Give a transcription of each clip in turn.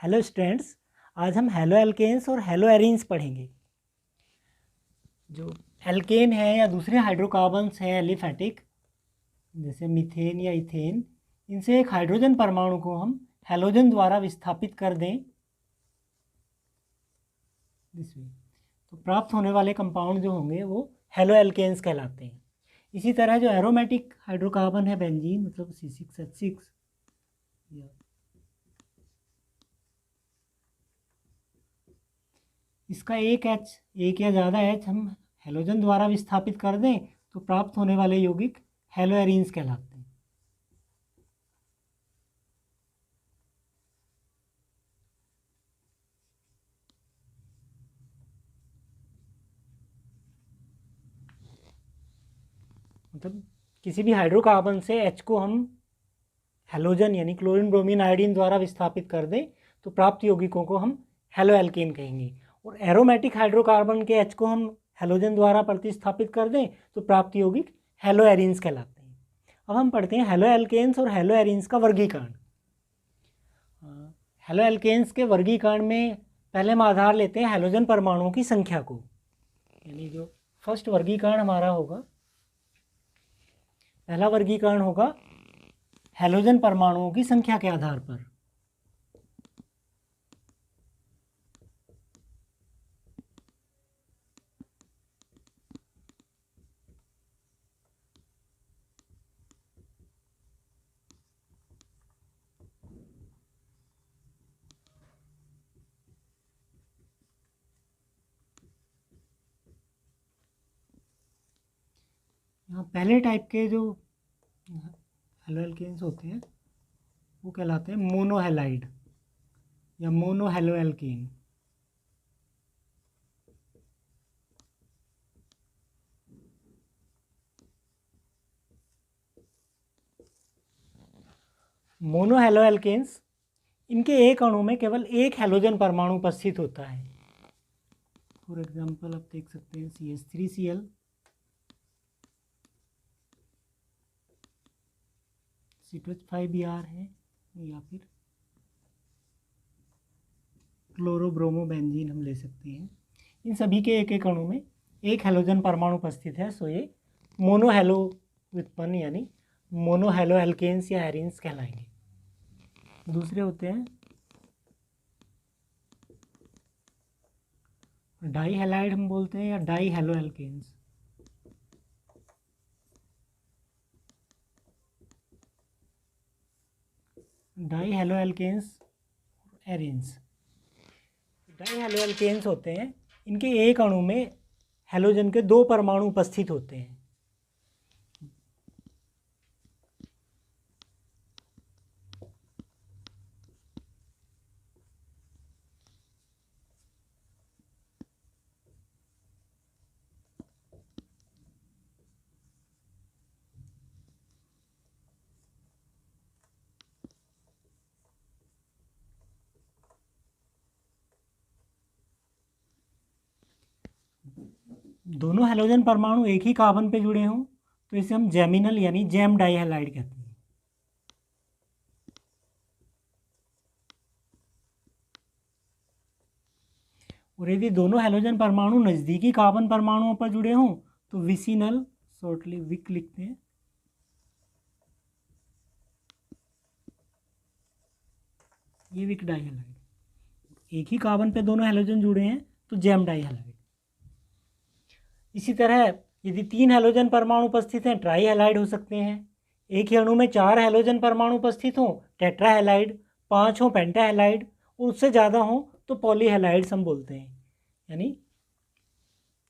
Hello students, आज हम halo alkanes और हेलो एरीन्स पढ़ेंगे। जो एल्केन है या दूसरे हाइड्रोकार्बन्स हैं एलिफेटिक, जैसे मीथेन या इथेन, इनसे एक हाइड्रोजन परमाणु को हम हेलोजन द्वारा विस्थापित कर दें तो प्राप्त होने वाले कंपाउंड जो होंगे वो हेलो एल्केन्स कहलाते हैं। इसी तरह जो एरोमेटिक हाइड्रोकार्बन है बेंजीन, मतलब C6H6, इसका एक या ज़्यादा एच हम हेलोजन द्वारा विस्थापित कर दें तो प्राप्त होने वाले यौगिक हेलो एरीन्स कहलाते हैं। मतलब किसी भी हाइड्रोकार्बन से एच को हम हेलोजन यानी क्लोरीन ब्रोमीन आयोडीन द्वारा विस्थापित कर दें तो प्राप्त यौगिकों को हम हेलो एल्केन कहेंगे। और एरोमेटिक हाइड्रोकार्बन के एच को हम हेलोजन द्वारा प्रतिस्थापित कर दें तो प्राप्त यौगिक हेलो एरीन्स कहलाते हैं। अब हम पढ़ते हैं हेलो एल्केन्स और हेलो एरीन्स का वर्गीकरण। हेलो एल्केन्स के वर्गीकरण में पहले हम आधार लेते हैं हेलोजन परमाणुओं की संख्या को, यानी जो फर्स्ट वर्गीकरण हमारा होगा, पहला वर्गीकरण होगा हेलोजन परमाणुओं की संख्या के आधार पर। यहाँ पहले टाइप के जो हेलो एल्केन्स होते हैं वो कहलाते हैं मोनोहेलाइड या mono halo alkane. Mono halo alkanes, इनके एक अणु में केवल एक हेलोजन परमाणु उपस्थित होता है। फॉर एग्जांपल आप देख सकते हैं CH3Cl, C2H5Br है, या फिर क्लोरोब्रोमोबेंजीन हम ले सकते हैं। इन सभी के एक एक अणु में एक हेलोजन परमाणु उपस्थित है, सो ये मोनो हेलो व्युत्पन्न यानी मोनो हेलो एल्केन्स या एरीन्स कहलाएंगे। दूसरे होते हैं डाई हेलाइड हम बोलते हैं, या di halo alkanes. Di halo alkanes arenes, di halo alkanes होते हैं, इनके एक अणु में हेलोजन के दो परमाणु उपस्थित होते हैं। दोनों हेलोजन परमाणु एक ही कार्बन पे जुड़े हों तो इसे हम जेमिनल यानी जेम डाइहैलाइड कहते हैं। और यदि दोनों हेलोजन परमाणु नज़दीकी कार्बन परमाणुओं पर जुड़े हों तो विसिनल, शॉर्टली विक लिखते हैं, ये विक डाइहैलाइड। एक ही कार्बन पे दोनों हेलोजन जुड़े हैं तो जेम डाइहैलाइड। इसी तरह यदि तीन हेलोजन परमाणु उपस्थित हैं ट्राई हेलाइड हो सकते हैं। एक ही अणु में चार हेलोजन परमाणु उपस्थित हों टेट्रा हेलाइड, पाँच हों पेंटा हेलाइड, और उससे ज़्यादा हों तो पॉली हेलाइड्स हम बोलते हैं। यानी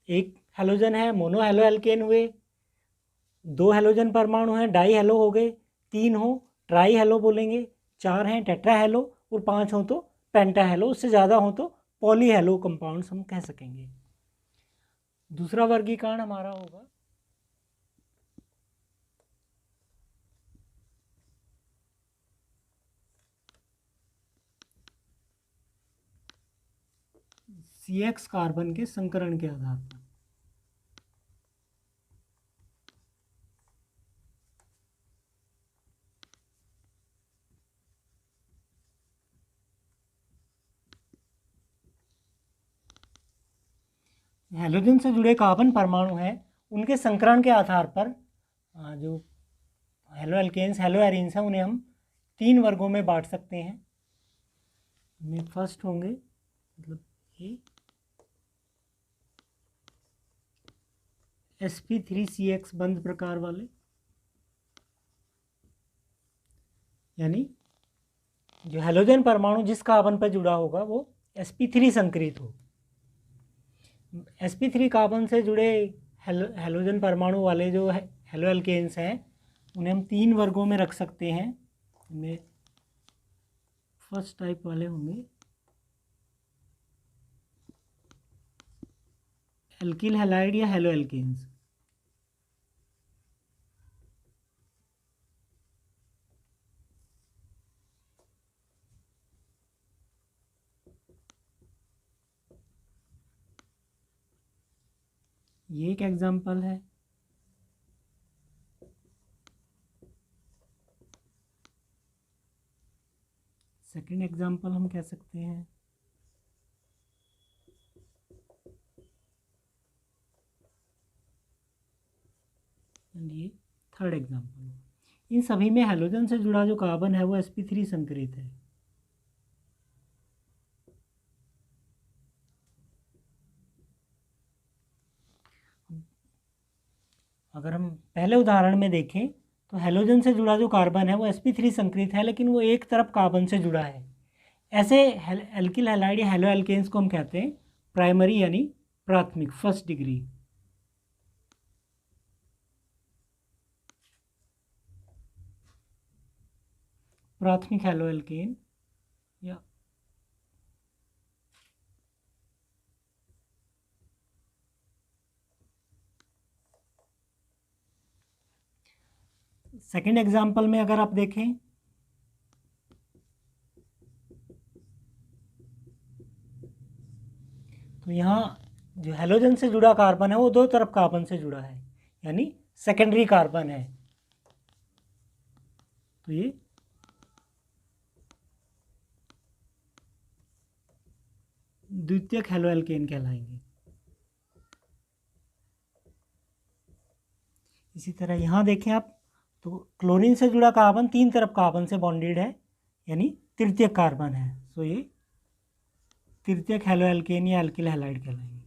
एक हेलोजन है मोनो हेलो एल्केन हुए, दो हेलोजन परमाणु हैं डाई हेलो हो गए, तीन हो ट्राई हेलो बोलेंगे, चार हैं टेट्रा हेलो, और पाँच हों तो पेंटा हेलो, उससे ज़्यादा हों तो पॉली हेलो कंपाउंड्स हम कह सकेंगे। दूसरा वर्गीकरण हमारा होगा CX कार्बन के संकरण के आधार पर। हैलोजन से जुड़े कार्बन परमाणु हैं उनके संकरण के आधार पर जो हेलो एल्केन्स हेलो एरीन्स हैं उन्हें हम 3 वर्गों में बांट सकते हैं। इनमें फर्स्ट होंगे मतलब ये sp3CX बंद प्रकार वाले, यानी जो हैलोजन परमाणु जिस कार्बन पर जुड़ा होगा वो sp3 संकरित हो। sp3 कार्बन से जुड़े हैलोजन परमाणु वाले जो हेलो एल्केन्स हैं उन्हें हम 3 वर्गों में रख सकते हैं। इनमें फर्स्ट टाइप वाले होंगे एल्किल हैलाइड या हेलो एल्केन्स। ये एक एग्जांपल है। सेकंड एग्जांपल हम कह सकते हैं एंड ये थर्ड एग्जांपल। इन सभी में हैलोजन से जुड़ा जो कार्बन है वो sp3 संकरित है। अगर हम पहले उदाहरण में देखें तो हैलोजन से जुड़ा जो कार्बन है वो sp3 संकरित है, लेकिन वो एक तरफ कार्बन से जुड़ा है। ऐसे एल्किल हैलाइड या हेलो एल्केन्स को हम कहते हैं प्राइमरी यानी प्राथमिक, फर्स्ट डिग्री। प्राथमिक हेलो एल्केन या सेकंड एग्जांपल में अगर आप देखें तो यहाँ जो हैलोजन से जुड़ा कार्बन है वो 2 तरफ कार्बन से जुड़ा है, यानी सेकेंडरी कार्बन है। तो ये द्वितीयक हेलो एल्केन कहलाएंगे। इसी तरह यहाँ देखें आप तो क्लोरीन से जुड़ा कार्बन 3 तरफ कार्बन से बॉन्डेड है, यानी तृतीयक कार्बन है। सो ये तृतीयक हेलो एल्केन या एल्किल हैलाइड कहलाएंगे।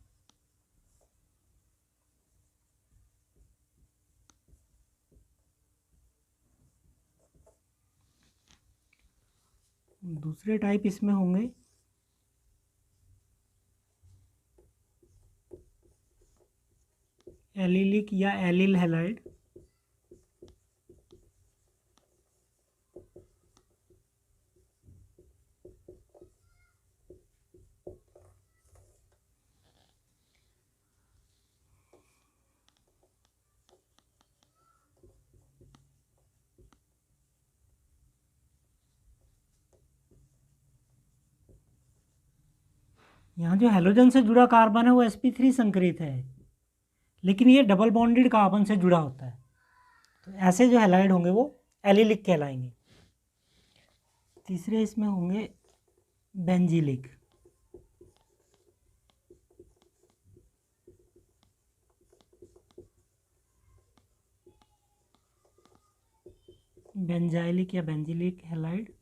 दूसरे टाइप इसमें होंगे एलिलिक या एलिल हैलाइड। यहाँ जो हैलोजन से जुड़ा कार्बन है वो sp3 संकरित है, लेकिन ये डबल बॉन्डेड कार्बन से जुड़ा होता है। तो ऐसे जो हैलाइड होंगे वो एलिलिक कहलाएंगे। तीसरे इसमें होंगे बेंजीलिक। बेंजाइलिक या बेंजीलिक हैलाइड।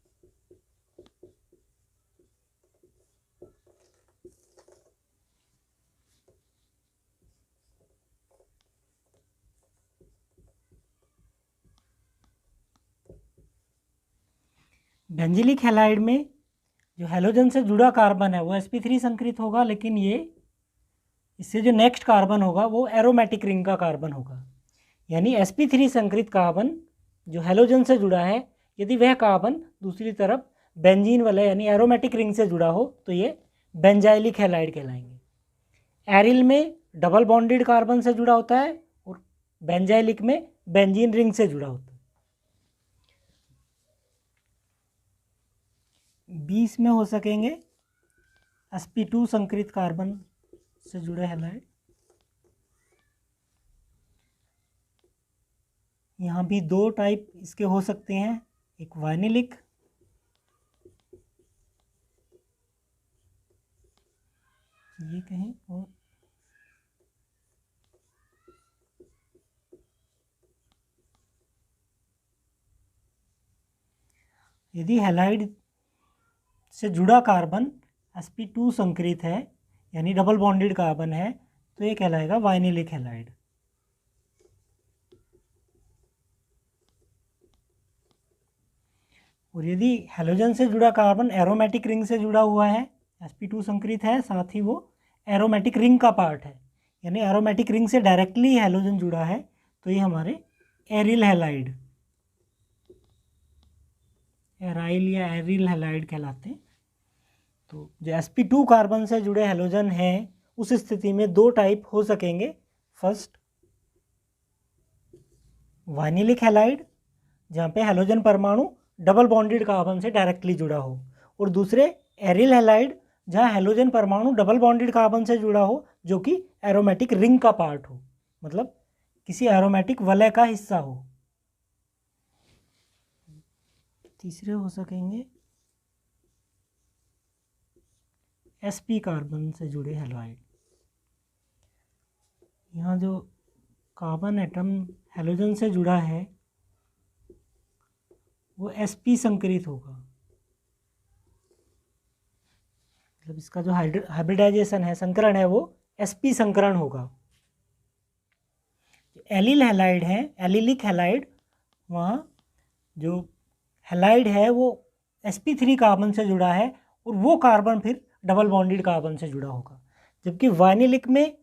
बेंजीलिक हैलाइड में जो हैलोजन से जुड़ा कार्बन है वो sp3 संकरित होगा, लेकिन ये इससे जो नेक्स्ट कार्बन होगा वो एरोमेटिक रिंग का कार्बन होगा। यानी sp3 संकरित कार्बन जो हैलोजन से जुड़ा है, यदि वह कार्बन दूसरी तरफ बेंजीन वाला यानी एरोमेटिक रिंग से जुड़ा हो तो ये बेंजाइलिक हैलाइड कहलाएंगे। एरिल में डबल बॉन्डेड कार्बन से जुड़ा होता है और बेंजाइलिक में बेंजीन रिंग से जुड़ा होता है। 20 में हो सकेंगे sp2 संकरित कार्बन से जुड़े हैलाइड। यहाँ भी 2 टाइप इसके हो सकते हैं, एक वाइनिलिक ये कहें और यदि हैलाइड से जुड़ा कार्बन sp2 संकरित है यानी डबल बॉन्डेड कार्बन है तो ये कहलाएगा वाइनिलिक हैलाइड। और यदि हैलोजन से जुड़ा कार्बन एरोमेटिक रिंग से जुड़ा हुआ है, sp2 संकरित है, साथ ही वो एरोमेटिक रिंग का पार्ट है यानी एरोमेटिक रिंग से डायरेक्टली हैलोजन जुड़ा है, तो ये हमारे एरिल हैलाइड, एराइल या एरिल हैलाइड कहलाते हैं। तो जो sp2 कार्बन से जुड़े हैलोजन हैं उस स्थिति में दो टाइप हो सकेंगे। फर्स्ट वाइनिलिक हैलाइड जहाँ पे हैलोजन परमाणु डबल बॉन्डेड कार्बन से डायरेक्टली जुड़ा हो, और दूसरे एरिल हैलाइड जहाँ हैलोजन परमाणु डबल बॉन्डेड कार्बन से जुड़ा हो जो कि एरोमेटिक रिंग का पार्ट हो, मतलब किसी एरोमेटिक वलय का हिस्सा हो। तीसरे हो सकेंगे sp कार्बन से जुड़े हैलाइड। यहाँ जो कार्बन एटम हैलोजन से जुड़ा है वो sp संकरित होगा, मतलब इसका जो हाइब्रिडाइजेशन है, संकरण है, वो sp संकरण होगा। एलिल हैलाइड है, एलिलिक हैलाइड, वहाँ जो हैलाइड है वो sp3 कार्बन से जुड़ा है और वो कार्बन फिर डबल बॉन्डेड कार्बन से जुड़ा होगा, जबकि वाइनिलिक में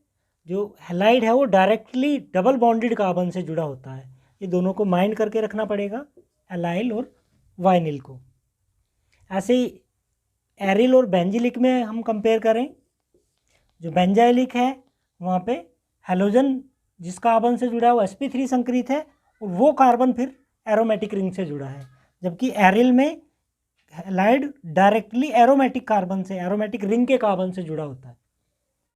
जो हैलाइड है वो डायरेक्टली डबल बॉन्डेड कार्बन से जुड़ा होता है। ये दोनों को माइंड करके रखना पड़ेगा, एलाइल और वाइनिल को। ऐसे ही एरिल और बेंजिलिक में हम कंपेयर करें, जो बेंजाइलिक है वहाँ पे हैलोजन जिस कार्बन से जुड़ा है वो sp3 संकरित है और वो कार्बन फिर एरोमेटिक रिंग से जुड़ा है, जबकि एरिल में हैलाइड डायरेक्टली एरोमेटिक कार्बन से, एरोमेटिक रिंग के कार्बन से जुड़ा होता है।